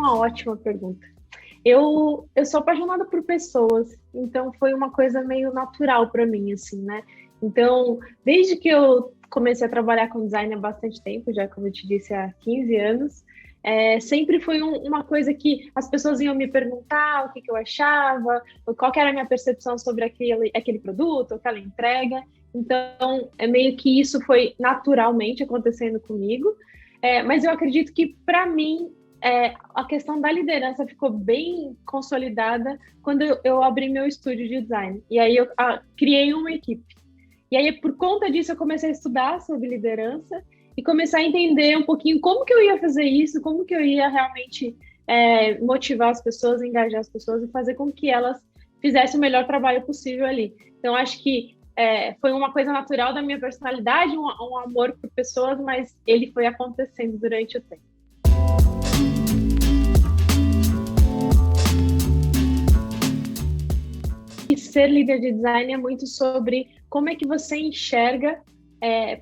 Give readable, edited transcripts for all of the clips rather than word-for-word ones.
uma ótima pergunta. Eu sou apaixonada por pessoas, então foi uma coisa meio natural para mim, assim, né? Então, desde que eu comecei a trabalhar com design há bastante tempo, já como eu te disse, há 15 anos, sempre foi uma coisa que as pessoas iam me perguntar o que eu achava, qual que era a minha percepção sobre aquele produto, aquela entrega. Então, é meio que isso foi naturalmente acontecendo comigo. Mas eu acredito que, para mim, a questão da liderança ficou bem consolidada quando eu abri meu estúdio de design. E aí eu criei uma equipe. E aí, por conta disso, eu comecei a estudar sobre liderança e comecei a entender um pouquinho como que eu ia fazer isso, como que eu ia realmente motivar as pessoas, engajar as pessoas e fazer com que elas fizessem o melhor trabalho possível ali. Então, acho que foi uma coisa natural da minha personalidade, um amor por pessoas, mas ele foi acontecendo durante o tempo. E ser líder de design é muito sobre como é que você enxerga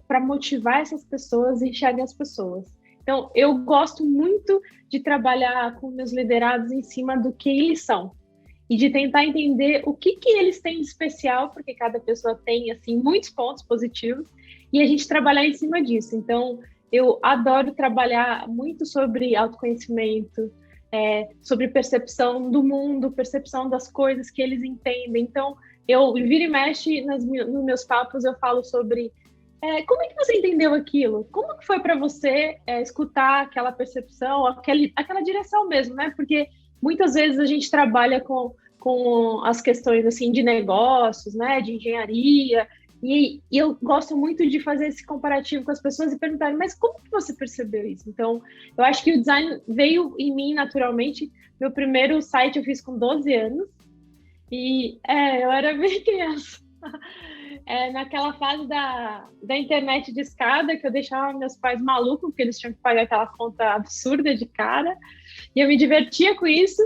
para motivar essas pessoas e enxerga as pessoas. Então, eu gosto muito de trabalhar com meus liderados em cima do que eles são e de tentar entender o que eles têm de especial, porque cada pessoa tem, assim, muitos pontos positivos, e a gente trabalhar em cima disso. Então, eu adoro trabalhar muito sobre autoconhecimento, sobre percepção do mundo, percepção das coisas que eles entendem. Então, eu vira e mexe nos meus papos, eu falo sobre como é que você entendeu aquilo? Como que foi para você escutar aquela percepção, aquela direção mesmo, né? Porque muitas vezes a gente trabalha com as questões assim de negócios, né? De engenharia, e eu gosto muito de fazer esse comparativo com as pessoas e perguntar, mas como que você percebeu isso? Então, eu acho que o design veio em mim naturalmente. Meu primeiro site eu fiz com 12 anos, e eu era bem criança. Naquela fase da internet de escada, que eu deixava meus pais malucos, porque eles tinham que pagar aquela conta absurda de cara, e eu me divertia com isso,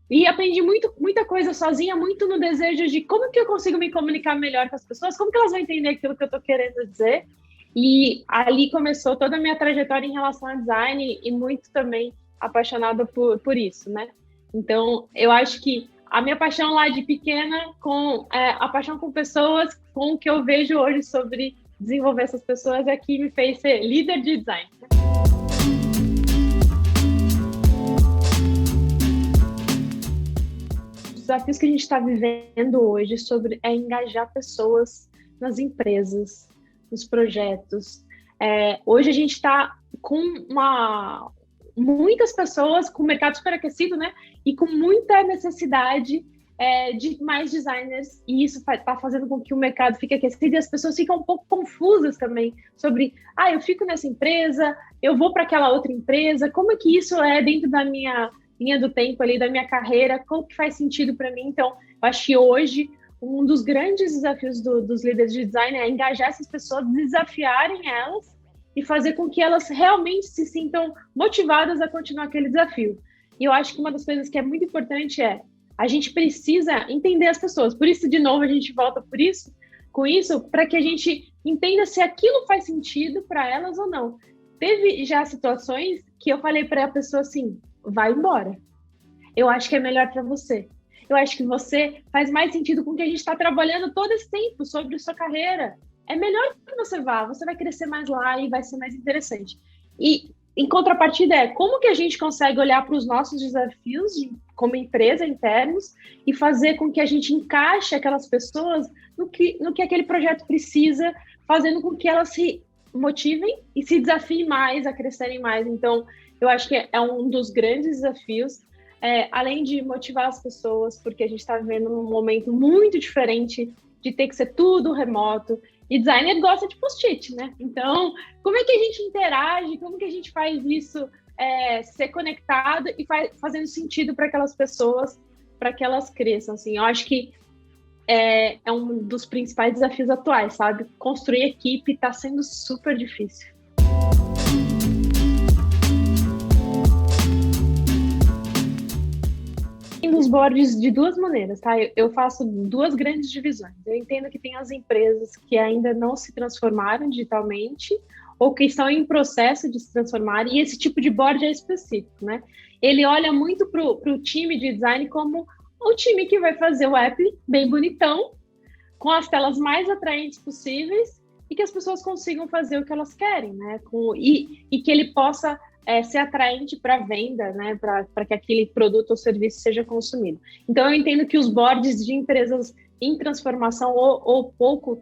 e aprendi muita coisa sozinha, muito no desejo de como que eu consigo me comunicar melhor com as pessoas, como que elas vão entender aquilo que eu estou querendo dizer, e ali começou toda a minha trajetória em relação a design, e muito também apaixonada por isso, né? Então, eu acho que a minha paixão lá de pequena, com a paixão com pessoas, com o que eu vejo hoje sobre desenvolver essas pessoas, é que me fez ser líder de design. Os desafios que a gente está vivendo hoje é engajar pessoas nas empresas, nos projetos. Hoje a gente está com muitas pessoas com o mercado superaquecido, né? E com muita necessidade de mais designers, e isso está fazendo com que o mercado fique aquecido e as pessoas ficam um pouco confusas também sobre, eu fico nessa empresa, eu vou para aquela outra empresa, como é que isso é dentro da minha linha do tempo ali, da minha carreira, como que faz sentido para mim? Então, eu acho que hoje um dos grandes desafios dos líderes de design é engajar essas pessoas, desafiarem elas e fazer com que elas realmente se sintam motivadas a continuar aquele desafio. E eu acho que uma das coisas que é muito importante a gente precisa entender as pessoas. Por isso, de novo, a gente volta com isso, para que a gente entenda se aquilo faz sentido para elas ou não. Teve já situações que eu falei para a pessoa assim, vai embora. Eu acho que é melhor para você. Eu acho que você faz mais sentido com o que a gente está trabalhando todo esse tempo sobre a sua carreira. É melhor que você vai crescer mais lá e vai ser mais interessante. E, em contrapartida, como que a gente consegue olhar para os nossos desafios como empresa internos e fazer com que a gente encaixe aquelas pessoas no que aquele projeto precisa, fazendo com que elas se motivem e se desafiem mais a crescerem mais. Então, eu acho que é um dos grandes desafios, além de motivar as pessoas, porque a gente está vivendo um momento muito diferente de ter que ser tudo remoto. E designer gosta de post-it, né? Então, como é que a gente interage? Como que a gente faz isso ser conectado e fazendo sentido para aquelas pessoas, para que elas cresçam? Assim, eu acho que é um dos principais desafios atuais, sabe? Construir equipe está sendo super difícil. Nos boards de duas maneiras, tá? Eu faço duas grandes divisões. Eu entendo que tem as empresas que ainda não se transformaram digitalmente ou que estão em processo de se transformar, e esse tipo de board é específico, né? Ele olha muito para o time de design como o time que vai fazer o app bem bonitão, com as telas mais atraentes possíveis, e que as pessoas consigam fazer o que elas querem, né? E que ele possa ser atraente para a venda, né? Para que aquele produto ou serviço seja consumido. Então, eu entendo que os boards de empresas em transformação ou pouco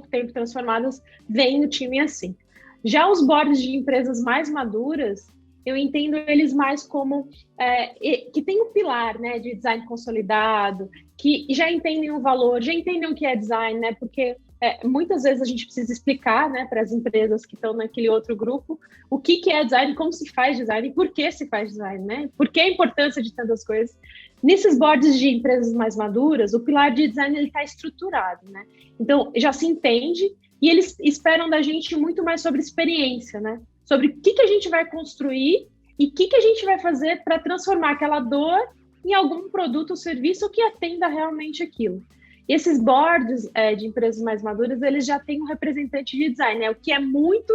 tempo transformadas veem no time assim. Já os boards de empresas mais maduras, eu entendo eles mais como que tem um pilar, né, de design consolidado, que já entendem o valor, já entendem o que é design, né, porque muitas vezes a gente precisa explicar, né, para as empresas que estão naquele outro grupo o que é design, como se faz design e por que se faz design, né, por que a importância de tantas coisas. Nesses boards de empresas mais maduras, o pilar de design está estruturado, né, então já se entende e eles esperam da gente muito mais sobre experiência, né, sobre o que a gente vai construir e o que a gente vai fazer para transformar aquela dor em algum produto ou serviço que atenda realmente aquilo. E esses boards de empresas mais maduras, eles já têm um representante de design, né? O que é muito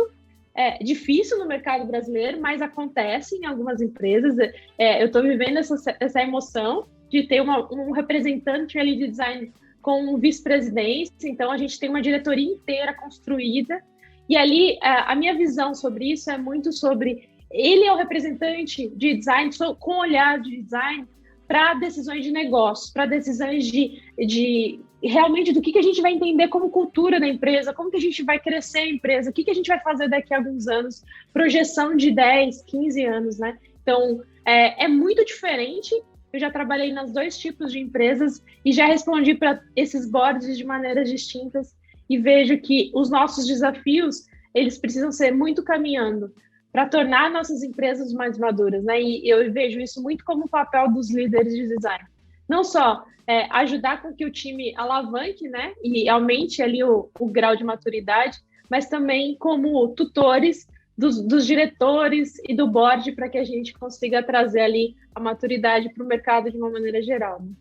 difícil no mercado brasileiro, mas acontece em algumas empresas. Eu estou vivendo essa emoção de ter um representante ali de design com vice-presidência, então a gente tem uma diretoria inteira construída. E ali, a minha visão sobre isso é muito sobre... Ele é o representante de design, com olhar de design, para decisões de negócio, para decisões de realmente do que a gente vai entender como cultura da empresa, como que a gente vai crescer a empresa, o que a gente vai fazer daqui a alguns anos, projeção de 10, 15 anos, né? Então, é muito diferente. Eu já trabalhei nos dois tipos de empresas e já respondi para esses boards de maneiras distintas, e vejo que os nossos desafios, eles precisam ser muito caminhando para tornar nossas empresas mais maduras, né? E eu vejo isso muito como o papel dos líderes de design. Não só ajudar com que o time alavanque, né? E aumente ali o grau de maturidade, mas também como tutores dos diretores e do board para que a gente consiga trazer ali a maturidade para o mercado de uma maneira geral, né?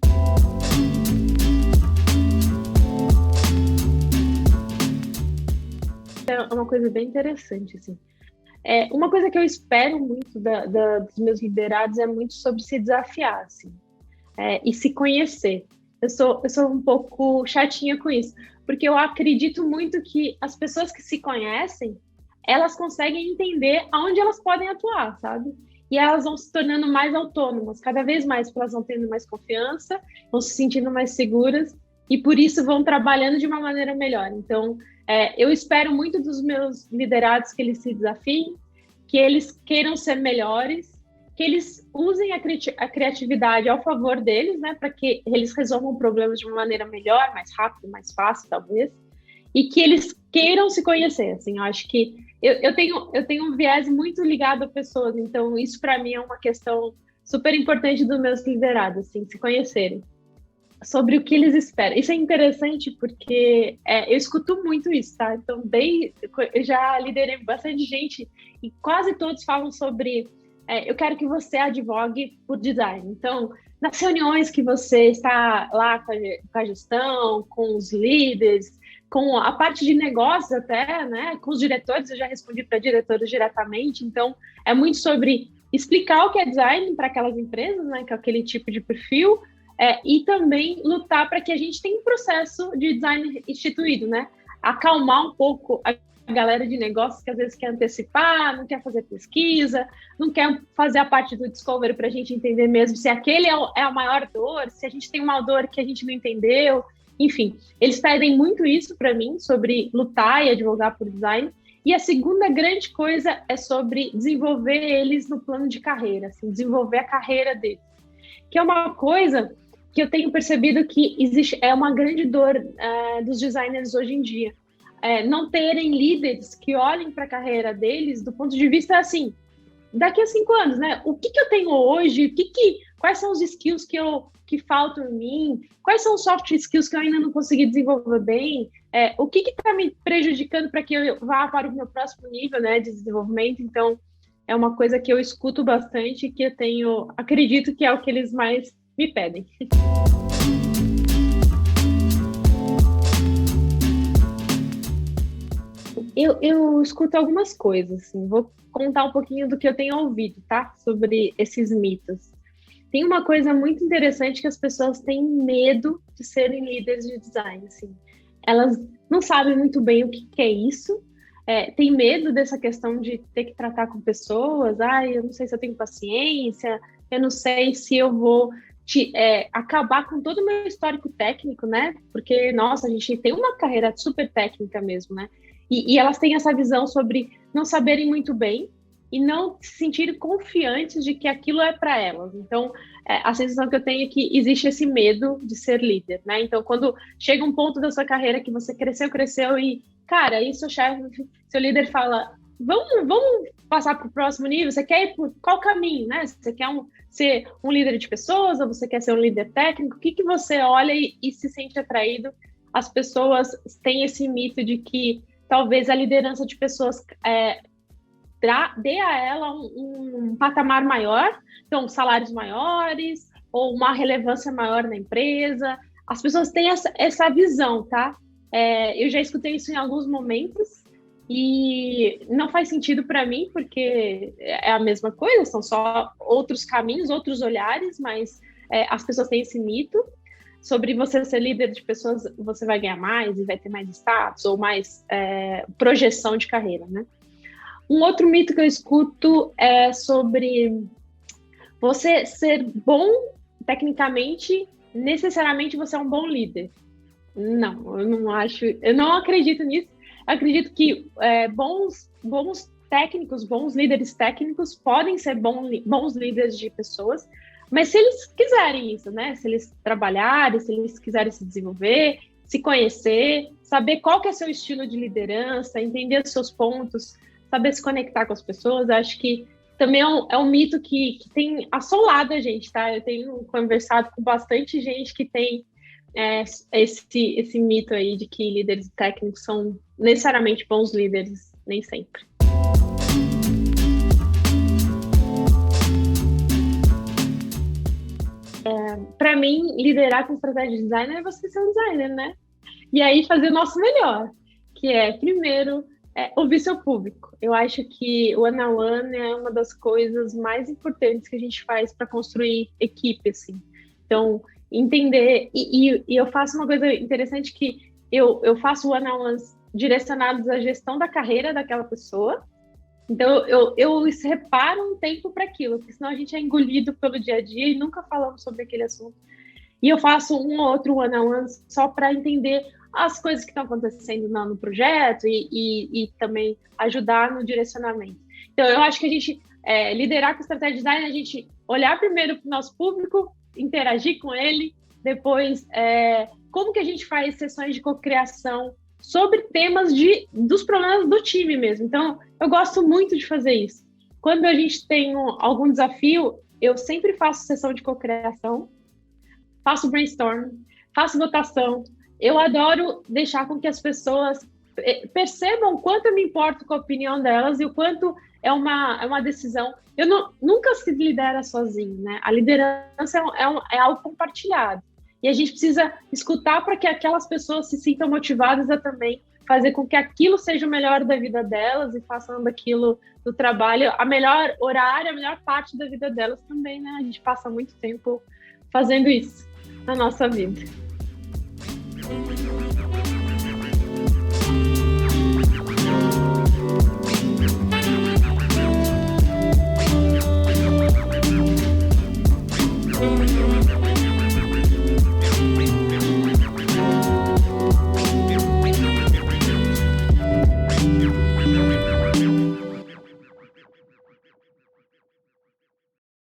É uma coisa bem interessante, assim. Uma coisa que eu espero muito dos meus liderados é muito sobre se desafiar, assim, e se conhecer. Eu sou um pouco chatinha com isso, porque eu acredito muito que as pessoas que se conhecem, elas conseguem entender aonde elas podem atuar, sabe? E elas vão se tornando mais autônomas, cada vez mais, porque elas vão tendo mais confiança, vão se sentindo mais seguras, e por isso vão trabalhando de uma maneira melhor. Então, eu espero muito dos meus liderados que eles se desafiem, que eles queiram ser melhores, que eles usem a criatividade ao favor deles, né, para que eles resolvam problemas de uma maneira melhor, mais rápida, mais fácil, talvez, e que eles queiram se conhecer. Assim, eu acho que eu tenho um viés muito ligado a pessoas, então isso para mim é uma questão super importante dos meus liderados, assim, se conhecerem sobre o que eles esperam. Isso é interessante porque eu escuto muito isso, tá? Então, eu já liderei bastante gente e quase todos falam sobre eu quero que você advogue por design. Então, nas reuniões que você está lá com a gestão, com os líderes, com a parte de negócios até, né? Com os diretores, eu já respondi para diretores diretamente. Então, é muito sobre explicar o que é design para aquelas empresas, né? Que é aquele tipo de perfil, e também lutar para que a gente tenha um processo de design instituído, né? Acalmar um pouco a galera de negócios que às vezes quer antecipar, não quer fazer pesquisa, não quer fazer a parte do discovery para a gente entender mesmo se aquele é a maior dor, se a gente tem uma dor que a gente não entendeu, enfim. Eles pedem muito isso para mim, sobre lutar e advogar por design. E a segunda grande coisa é sobre desenvolver eles no plano de carreira, assim, desenvolver a carreira deles, que é uma coisa que eu tenho percebido que é uma grande dor dos designers hoje em dia. Não terem líderes que olhem para a carreira deles do ponto de vista assim, daqui a 5 anos, né? O que eu tenho hoje? Quais são os skills que faltam em mim? Quais são os soft skills que eu ainda não consegui desenvolver bem? O que está me prejudicando para que eu vá para o meu próximo nível, né, de desenvolvimento? Então, é uma coisa que eu escuto bastante, que acredito que é o que eles mais me pedem. Eu escuto algumas coisas, assim, vou contar um pouquinho do que eu tenho ouvido, tá? Sobre esses mitos. Tem uma coisa muito interessante que as pessoas têm medo de serem líderes de design, assim. Elas não sabem muito bem o que que é isso, tem medo dessa questão de ter que tratar com pessoas, eu não sei se eu tenho paciência, eu não sei se eu vou acabar com todo o meu histórico técnico, né? Porque, nossa, a gente tem uma carreira super técnica mesmo, né? E elas têm essa visão sobre não saberem muito bem e não se sentirem confiantes de que aquilo é para elas. Então, a sensação que eu tenho é que existe esse medo de ser líder, né? Então, quando chega um ponto da sua carreira que você cresceu e, cara, aí seu chefe, seu líder fala, vamos passar para o próximo nível, você quer ir por qual caminho, né? Você quer ser um líder de pessoas ou você quer ser um líder técnico? O que você olha e se sente atraído? As pessoas têm esse mito de que talvez a liderança de pessoas dê a ela um patamar maior, então salários maiores ou uma relevância maior na empresa. As pessoas têm essa visão, tá? Eu já escutei isso em alguns momentos e não faz sentido para mim, porque é a mesma coisa, são só outros caminhos, outros olhares, mas as pessoas têm esse mito sobre você ser líder de pessoas, você vai ganhar mais e vai ter mais status ou mais projeção de carreira, né? Um outro mito que eu escuto é sobre você ser bom tecnicamente, necessariamente você é um bom líder. Não, eu não acho, eu não acredito nisso. Eu acredito que bons técnicos, bons líderes técnicos podem ser bons líderes de pessoas, mas se eles quiserem isso, né? Se eles trabalharem, se eles quiserem se desenvolver, se conhecer, saber qual que é seu estilo de liderança, entender os seus pontos, saber se conectar com as pessoas, acho que também é um mito que tem assolado a gente, tá? Eu tenho conversado com bastante gente que tem esse mito aí de que líderes técnicos são necessariamente bons líderes, nem sempre. Para mim, liderar com estratégia de design é você ser um designer, né? E aí fazer o nosso melhor, que é, primeiro, ouvir seu público. Eu acho que o one-on-one é uma das coisas mais importantes que a gente faz para construir equipe, assim. Então, entender... E eu faço uma coisa interessante que eu faço one-on-ones direcionados à gestão da carreira daquela pessoa. Então, eu separo um tempo para aquilo, porque senão a gente é engolido pelo dia a dia e nunca falamos sobre aquele assunto. E eu faço um ou outro one-on-one só para entender as coisas que estão acontecendo no projeto e também ajudar no direcionamento. Então, eu acho que a gente liderar com estratégia de design, a gente olhar primeiro para o nosso público, interagir com ele, depois como que a gente faz sessões de cocriação sobre temas dos problemas do time mesmo. Então, eu gosto muito de fazer isso. Quando a gente tem algum desafio, eu sempre faço sessão de cocriação, faço brainstorm, faço votação. Eu adoro deixar com que as pessoas percebam o quanto eu me importo com a opinião delas e o quanto é uma decisão. Eu nunca se lidera sozinho, né? A liderança é algo compartilhado. E a gente precisa escutar para que aquelas pessoas se sintam motivadas a também fazer com que aquilo seja o melhor da vida delas e façam daquilo do trabalho a melhor horário, a melhor parte da vida delas também, né? A gente passa muito tempo fazendo isso na nossa vida.